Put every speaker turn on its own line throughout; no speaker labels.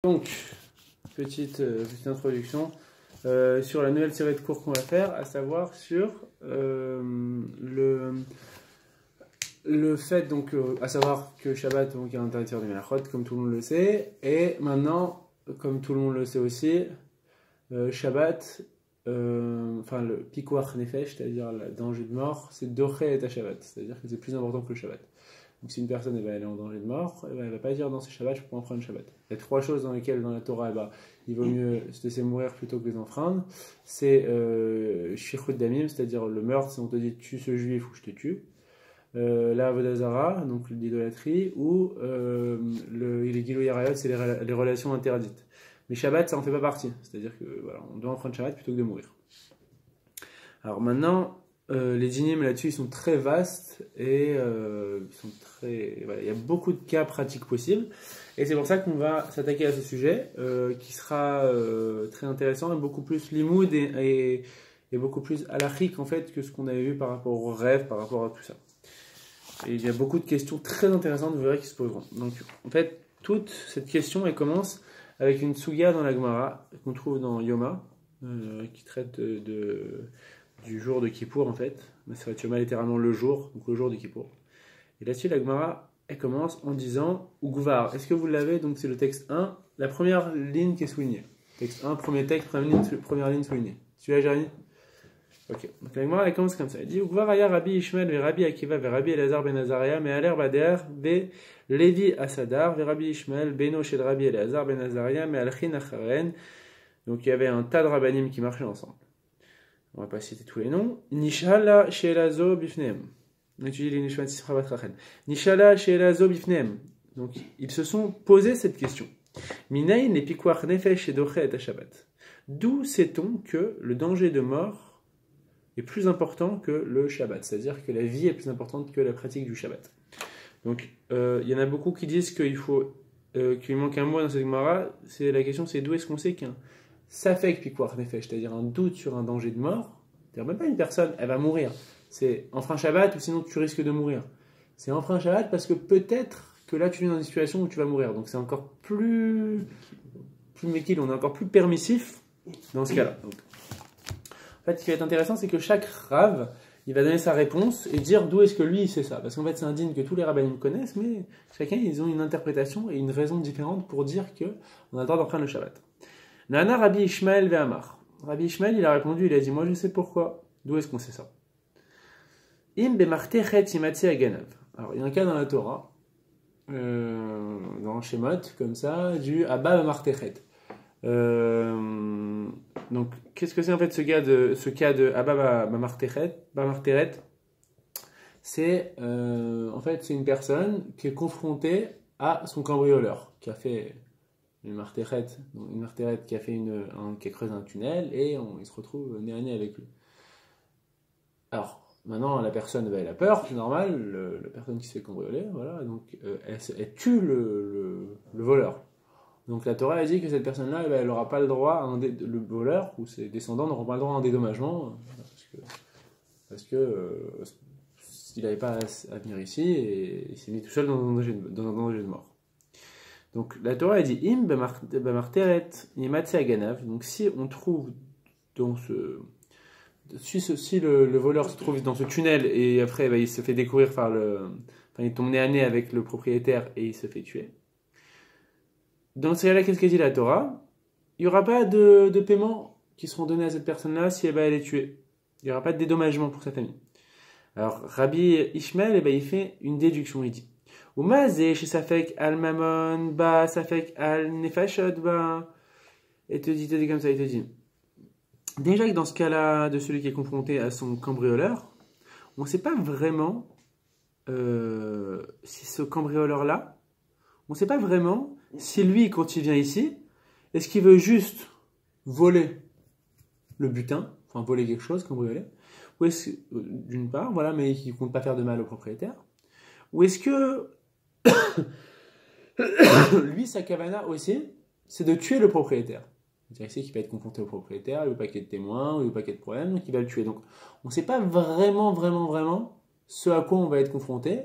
Donc, petite introduction sur la nouvelle série de cours qu'on va faire, à savoir sur le fait, donc, à savoir que Shabbat donc, est interdit du Melachot, comme tout le monde le sait, et maintenant, comme tout le monde le sait aussi, Shabbat, enfin le Pikuach Nefesh, c'est-à-dire le danger de mort, c'est Doché et Shabbat, c'est-à-dire que c'est plus important que le Shabbat. Donc si une personne va aller en danger de mort, elle ne va pas dire dans ce Shabbat, je peux enfreindre le Shabbat. Il y a trois choses dans lesquelles dans la Torah, il vaut mieux se laisser mourir plutôt que les enfreindre. C'est Shichut Damim, c'est-à-dire le meurtre, si on te dit tue ce juif ou je te tue. La Avodah Zara, donc l'idolâtrie, ou les Gilui Arayot, c'est les relations interdites. Mais Shabbat, ça n'en fait pas partie. C'est-à-dire que voilà, on doit enfreindre Shabbat plutôt que de mourir. Alors maintenant, les dynimes là-dessus, ils sont très vastes et ils sont très, voilà, il y a beaucoup de cas pratiques possibles. Et c'est pour ça qu'on va s'attaquer à ce sujet qui sera très intéressant et beaucoup plus limoud et beaucoup plus halachique en fait que ce qu'on avait vu par rapport aux rêves, par rapport à tout ça. Et il y a beaucoup de questions très intéressantes, vous verrez, qui se poseront. Donc en fait, toute cette question, elle commence avec une suga dans la Gemara qu'on trouve dans Yoma, qui traite du jour de Kippour en fait. C'est Yoma littéralement le jour, donc le jour de Kippour. Et là-dessus, la Gemara, elle commence en disant Ugvar. Est-ce que vous l'avez? Donc c'est le texte 1, la première ligne qui est soulignée. Texte 1, premier texte, première ligne soulignée. Celui-là, Jérémy? Ok. Donc la Gemara, elle commence comme ça. Elle dit Ugvar aya Rabbi Ishmael ve Rabbi Akiva ve Rabbi Elazar ben Azariah me aler bader be Levi Asadar ve Rabbi Ishmael beno shel Rabbi Elazar ben Azariah me alchin acharen. Donc il y avait un tas de rabbanim qui marchaient ensemble. On va pas citer tous les noms. Nishala shelazo bifneem. On étudie les Nishmat Sifravat Rachel. Nishala shelazo bifneem. Donc ils se sont posé cette question. Minayin le pikuach nefesh et dochet et Shabbat. D'où sait-on que le danger de mort est plus important que le Shabbat, c'est-à-dire que la vie est plus importante que la pratique du Shabbat. Donc, il y en a beaucoup qui disent qu'il manque un mot dans cette Gemara. La question, c'est d'où est-ce qu'on sait qu'un safek pikuach nefesh, c'est-à-dire un doute sur un danger de mort, c'est-à-dire même pas une personne, elle va mourir. C'est enfreint Shabbat ou sinon tu risques de mourir. C'est enfreint Shabbat parce que peut-être que là tu es dans une situation où tu vas mourir. Donc c'est encore plus méquille, on est encore plus permissif dans ce cas-là. Donc, en fait, ce qui va être intéressant, c'est que chaque Rav, il va donner sa réponse et dire d'où est-ce que lui il sait ça. Parce qu'en fait, c'est un digne que tous les rabbinim connaissent, mais chacun, ils ont une interprétation et une raison différente pour dire qu'on a le droit d'emprunter le Shabbat. Nana Rabbi Ishmael ve'amar. Rabbi Ishmael, il a répondu, il a dit, moi je sais pourquoi. D'où est-ce qu'on sait ça? Im bemartechet imatzi aganav. Alors, il y a un cas dans la Torah, dans Shemot, comme ça, du Abba bemartechet. Donc, qu'est-ce que c'est en fait ce cas de Abba Bamarteret? C'est en fait c'est une personne qui est confrontée à son cambrioleur qui a fait une marteret qui a fait qui a creusé un tunnel et il se retrouve nez à nez avec lui. Alors maintenant la personne elle a peur, c'est normal, la personne qui se fait cambrioler, voilà, donc elle tue le voleur. Donc la Torah a dit que cette personne-là, elle n'aura pas le droit, le voleur ou ses descendants n'auront pas le droit à un dédommagement parce que il n'avait pas à venir ici et il s'est mis tout seul dans un danger de mort. Donc la Torah a dit im bemarteret imatse aganav. Donc si on trouve dans si le voleur se trouve dans ce tunnel et après il se fait découvrir il tombe nez à nez avec le propriétaire et il se fait tuer. Dans ce cas-là, qu'est-ce que dit la Torah? Il n'y aura pas de paiement qui seront donnés à cette personne-là si elle est tuée. Il n'y aura pas de dédommagement pour sa famille. Alors, Rabbi Ishmael, il fait une déduction, il dit Umazé chez Safek al-Mamon, ba Safek al-Nefashot, ba. Et te dit comme ça, il te dit déjà que dans ce cas-là, de celui qui est confronté à son cambrioleur, on ne sait pas vraiment si ce cambrioleur-là, on ne sait pas vraiment si lui, quand il vient ici, est-ce qu'il veut juste voler le butin, enfin voler quelque chose, cambrioler, ou est-ce d'une part, voilà, mais il ne compte pas faire de mal au propriétaire, ou est-ce que lui, sa kavana aussi, c'est de tuer le propriétaire. C'est-à-dire ici qu'il va être confronté au propriétaire, il veut pas qu'il y ait de témoins, il veut pas qu'il y ait de problème, donc il va le tuer. Donc on ne sait pas vraiment ce à quoi on va être confronté.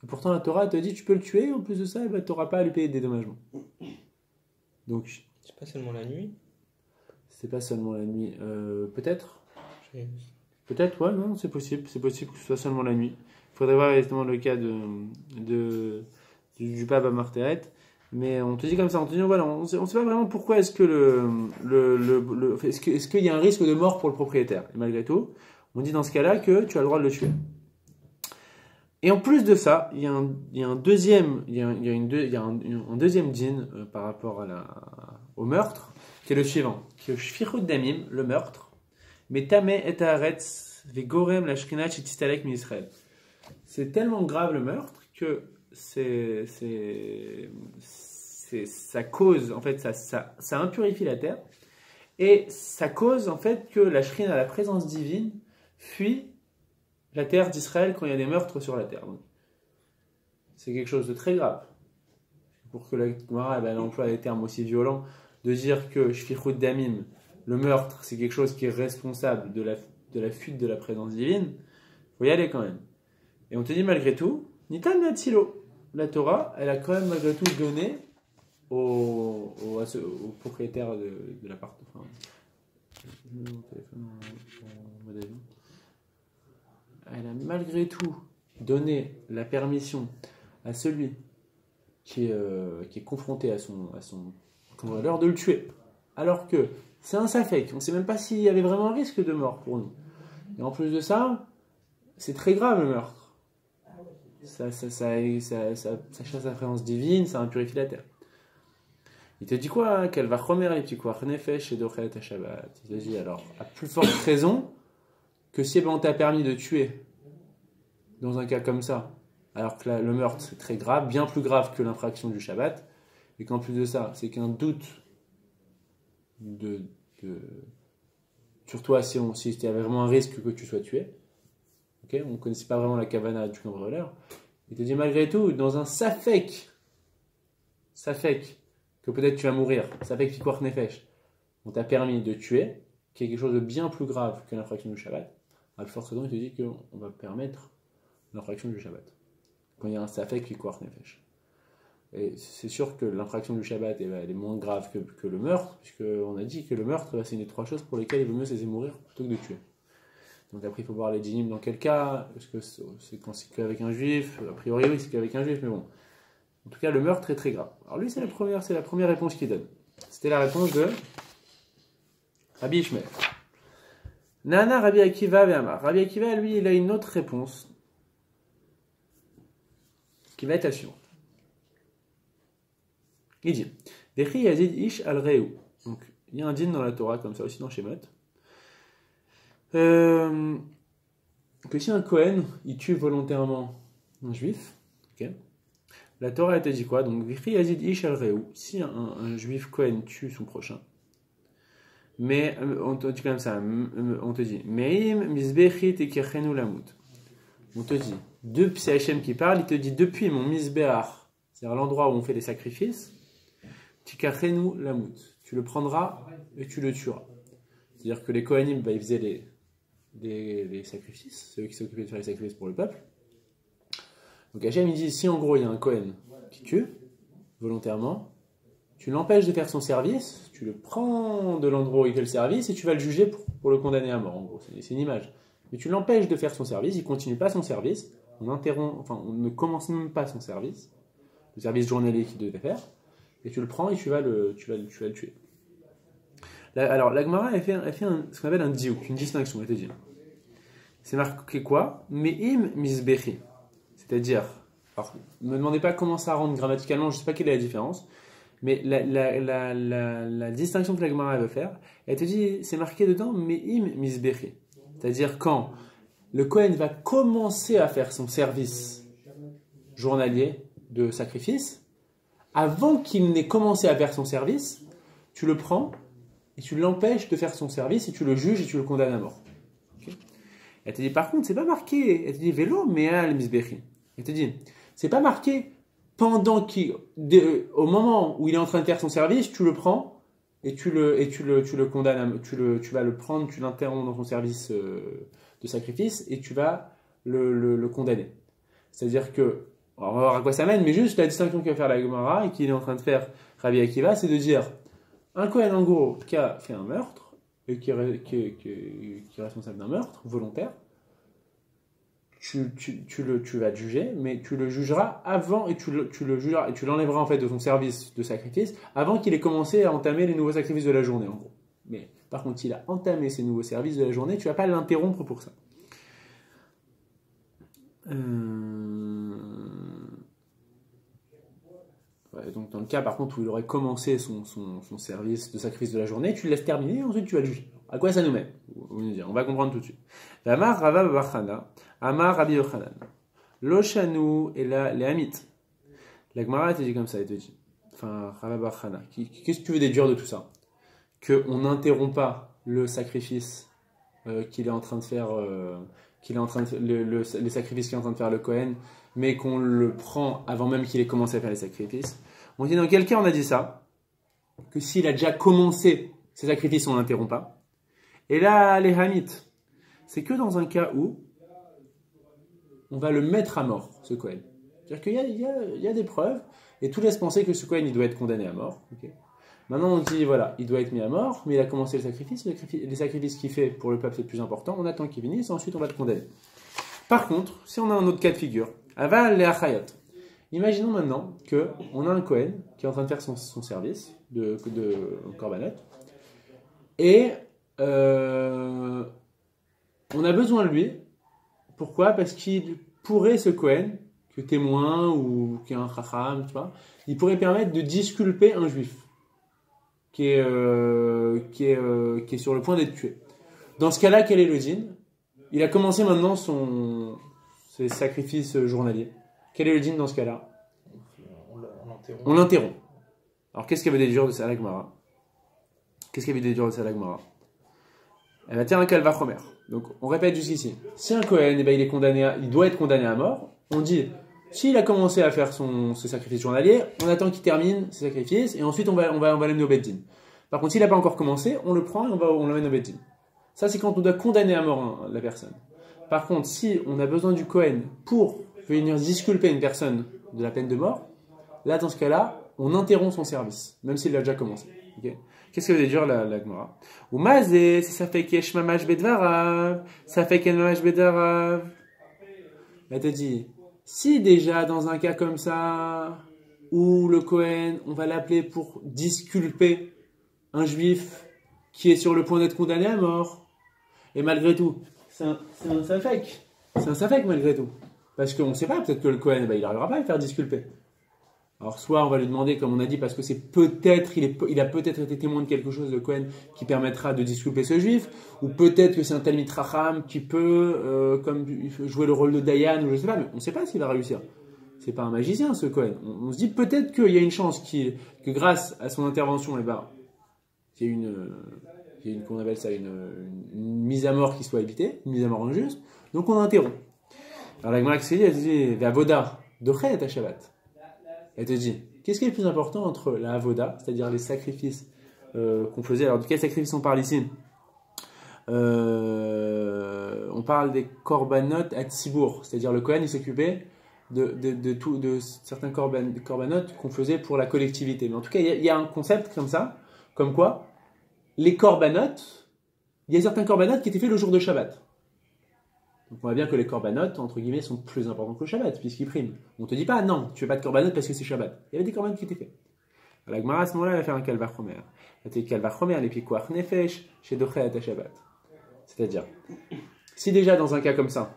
Et pourtant, la Torah te dit tu peux le tuer, en plus de ça, tu n'auras pas à lui payer de dédommagement. Donc,
C'est pas seulement la nuit.
c'est pas seulement la nuit. Peut-être.
J'ai-
Peut-être, ouais, non, c'est possible. C'est possible que ce soit seulement la nuit. Il faudrait voir exactement le cas du pape à Marteret. Mais on te dit comme ça, on te dit, voilà, on sait pas vraiment pourquoi est-ce que est-ce qu'il y a un risque de mort pour le propriétaire. Et malgré tout, on dit dans ce cas-là que tu as le droit de le tuer. Et en plus de ça, il y a un deuxième, un deuxième djinn par rapport au meurtre, qui est le suivant, qui est shfichut damim, le meurtre, mais tameh et haaretz vegorem la shrina shetistalek mi Israël. C'est tellement grave le meurtre que ça cause, en fait, ça impurifie la terre et ça cause en fait que la shrina, la présence divine, fuit la terre d'Israël quand il y a des meurtres sur la terre. Donc, c'est quelque chose de très grave. Pour que la Gemara elle emploie des termes aussi violents, de dire que shfichut damim, le meurtre, c'est quelque chose qui est responsable de la fuite de la présence divine, il faut y aller quand même. Et on te dit malgré tout, Nitan Natsilo. La Torah, elle a quand même malgré tout donné au propriétaire de l'appartement. Enfin, elle a malgré tout donné la permission à celui qui est confronté à l'heure de le tuer. Alors que c'est un safek, on ne sait même pas s'il y avait vraiment un risque de mort pour nous. Et en plus de ça, c'est très grave le meurtre. Ça chasse la présence divine, ça impurifie la terre. Il te dit quoi? Qu'elle va remer les petits quoi? Nefesh et dochet à Shabbat. Il te dit alors, à plus forte raison que si on t'a permis de tuer dans un cas comme ça, alors que le meurtre c'est très grave, bien plus grave que l'infraction du Shabbat, et qu'en plus de ça, c'est qu'un doute sur toi si il y avait vraiment un risque que tu sois tué. Okay, on ne connaissait pas vraiment la kavana du cambrioleur. Il te dit malgré tout, dans un safek, que peut-être tu vas mourir, safek pikuach nefesh, on t'a permis de tuer, qui est quelque chose de bien plus grave que l'infraction du Shabbat. À plus forte raison, il te dit qu'on va permettre l'infraction du Shabbat. Quand il y a un safek pikuach nefesh. Et c'est sûr que l'infraction du Shabbat elle est moins grave que le meurtre, puisqu'on a dit que le meurtre, c'est une des trois choses pour lesquelles il vaut mieux se laisser mourir plutôt que de tuer. Donc après, il faut voir les djinim dans quel cas. Est-ce que c'est quand c'est qu'avec un juif? A priori, oui, c'est qu'avec un juif, mais bon. En tout cas, le meurtre est très grave. Alors lui, c'est la première réponse qu'il donne. C'était la réponse de Rabbi Ishmael. Nana Rabbi Akiva ve'amar. Rabbi Akiva, lui, il a une autre réponse qui va être la suivante. Il dit Vechi yazid ish al reu. Donc, il y a un dîne dans la Torah, comme ça aussi dans Shemot. Que si un Kohen il tue volontairement un juif, okay, la Torah elle te dit quoi? Donc Vichi Yazid Ish al Reu, si un juif Kohen tue son prochain, mais on te dit comme ça, on te dit Meim Mizbechit Ekechenu Lamut. On te dit, c'est Hachem qui parle, il te dit depuis mon Mizbeach, c'est-à-dire l'endroit où on fait les sacrifices, Tikachenu Lamut, tu le prendras et tu le tueras. C'est-à-dire que les Kohanim, ils faisaient les sacrifices, c'est eux qui s'occupaient de faire les sacrifices pour le peuple. Donc Hachem il dit, si en gros il y a un Kohen qui tue, volontairement, tu l'empêches de faire son service, tu le prends de l'endroit où il fait le service et tu vas le juger pour le condamner à mort, en gros, c'est une image. Mais tu l'empêches de faire son service, il continue pas son service, on ne commence même pas son service, le service journalier qu'il devait faire, et tu le prends et tu vas le tuer. Alors, la Gemara, elle fait ce qu'on appelle un diouk, une distinction, elle te dit. C'est marqué quoi? Me'im misbechi. C'est-à-dire, alors, ne me demandez pas comment ça rentre grammaticalement, je ne sais pas quelle est la différence, mais la distinction que la Gemara veut faire, elle te dit, c'est marqué dedans, Me'im misbechi. C'est-à-dire quand le Kohen va commencer à faire son service journalier de sacrifice, avant qu'il n'ait commencé à faire son service, tu le prends, et tu l'empêches de faire son service et tu le juges et tu le condamnes à mort. Okay. Elle te dit par contre, c'est pas marqué. Elle te dit vélo, mais al misbechi. Elle te dit, c'est pas marqué pendant au moment où il est en train de faire son service, tu le prends et tu le condamnes, tu vas le prendre, tu l'interromps dans son service de sacrifice et tu vas le condamner. C'est-à-dire que, on va voir à quoi ça mène, mais juste la distinction qu'il va faire la Gemara et qu'il est en train de faire Rabbi Akiva, c'est de dire un Kohen en gros qui a fait un meurtre, et qui est responsable d'un meurtre volontaire, tu vas te juger, mais tu le jugeras avant et tu le jugeras et tu l'enlèveras en fait de son service de sacrifice avant qu'il ait commencé à entamer les nouveaux sacrifices de la journée en gros. Mais par contre, s'il a entamé ces nouveaux services de la journée, tu vas pas l'interrompre pour ça. Ouais, donc dans le cas par contre où il aurait commencé son service de sacrifice de la journée, tu le laisses terminer et ensuite tu vas le juger. À quoi ça nous mène? On va comprendre tout de suite. Amar Rava Bachana, Amar Rabbi Yochanan. Loshanu et là les Hamit. La Gemara te dit comme ça, elle te dit. Enfin, Rava Bachana. Qu'est-ce que tu veux déduire de tout ça? Qu'on n'interrompt pas le sacrifice qu'il est en train de faire, les sacrifices qu'il est en train de faire le Kohen, mais qu'on le prend avant même qu'il ait commencé à faire les sacrifices. On dit dans quel cas on a dit ça? Que s'il a déjà commencé ses sacrifices, on n'interrompt pas. Et là, les Hamit, c'est que dans un cas où on va le mettre à mort, ce Kohen. C'est-à-dire qu'il y a des preuves, et tout laisse penser que ce Kohen, il doit être condamné à mort. Okay. Maintenant, on dit, voilà, il doit être mis à mort, mais il a commencé le sacrifice. Les sacrifices qu'il fait pour le peuple, c'est le plus important. On attend qu'il finisse, ensuite on va le condamner. Par contre, si on a un autre cas de figure, aval les achayot. Imaginons maintenant qu'on a un Kohen qui est en train de faire son service de korbanot, et on a besoin de lui. Pourquoi? Parce qu'il pourrait, ce Kohen, que témoin ou qui est un chacham, tu vois, il pourrait permettre de disculper un juif qui est sur le point d'être tué. Dans ce cas-là, quel est le din? Il a commencé maintenant ses sacrifices journaliers. Quel est le din dans ce cas-là? On l'interrompt. Alors qu'est-ce qu'elle veut déduire de ça la Gemara? Elle va tirer un calva chomer. Donc on répète jusqu'ici. Si un Kohen, il doit être condamné à mort, on dit, s'il a commencé à faire ses sacrifices journaliers, on attend qu'il termine ses sacrifices et ensuite on va l'amener au Beddin. Par contre, s'il n'a pas encore commencé, on le prend et on l'amène au Beddin. Ça, c'est quand on doit condamner à mort la personne. Par contre, si on a besoin du Kohen pour venir disculper une personne de la peine de mort, là, dans ce cas-là, on interrompt son service, même s'il a déjà commencé. Okay. Qu'est-ce que veut dire la Gemara? Ou mazé, ça fait qu'esh mamash bedvarav, ça fait qu'en mamash bedvarav. Elle te dit, si déjà dans un cas comme ça, où le Kohen, on va l'appeler pour disculper un juif qui est sur le point d'être condamné à mort, et malgré tout, c'est un safek. C'est un safek malgré tout. Parce qu'on ne sait pas, peut-être que le Kohen, il n'arrivera pas à le faire disculper. Alors soit on va lui demander, comme on a dit, parce que c'est peut-être, il a peut-être été témoin de quelque chose de Kohen qui permettra de disculper ce juif, ou peut-être que c'est un Talmid Chacham qui peut jouer le rôle de Dayan, ou je ne sais pas, mais on ne sait pas s'il va réussir. C'est pas un magicien ce Kohen. On se dit peut-être qu'il y a une chance que grâce à son intervention, il y a une qu'on appelle ça une mise à mort qui soit évitée, une mise à mort injuste, donc on interrompt. Alors la Gemara elle dit Avoda, dochet et Shabbat. Elle te dit, qu'est-ce qui est le plus important entre la avoda, c'est-à-dire les sacrifices qu'on faisait? Alors de quels sacrifices on parle ici? On parle des korbanot à tzibour, c'est-à-dire le Kohen il s'occupait de certains korbanot qu'on faisait pour la collectivité. Mais en tout cas, il y a un concept comme ça, comme quoi les korbanot, il y a certains korbanot qui étaient faits le jour de Shabbat. Donc on voit bien que les korbanot, entre guillemets, sont plus importants que le Shabbat, puisqu'ils priment. On ne te dit pas, non, tu ne fais pas de korbanot parce que c'est Shabbat. Il y avait des korbanot qui étaient faits. La Gemara, à ce moment-là, elle va faire un kalva chomer. Elle fait kalva chomer, les pikuach nefesh, chez dochet à Shabbat. C'est-à-dire, si déjà dans un cas comme ça,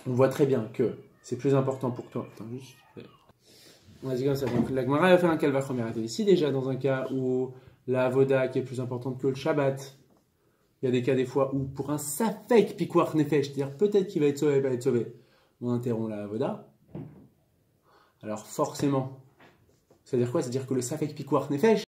on voit très bien que c'est plus important pour toi. Attends, juste. On a dit comme ça. Donc la Gemara va faire un kalva chomer. Elle dit, si déjà dans un cas où la avoda qui est plus importante que le Shabbat, il y a des cas des fois où pour un safek pikuach nefesh, c'est-à-dire peut-être qu'il va être sauvé, il va être sauvé, on interrompt la avoda. Alors forcément, c'est-à-dire quoi? C'est-à-dire que le safek pikuach nefesh,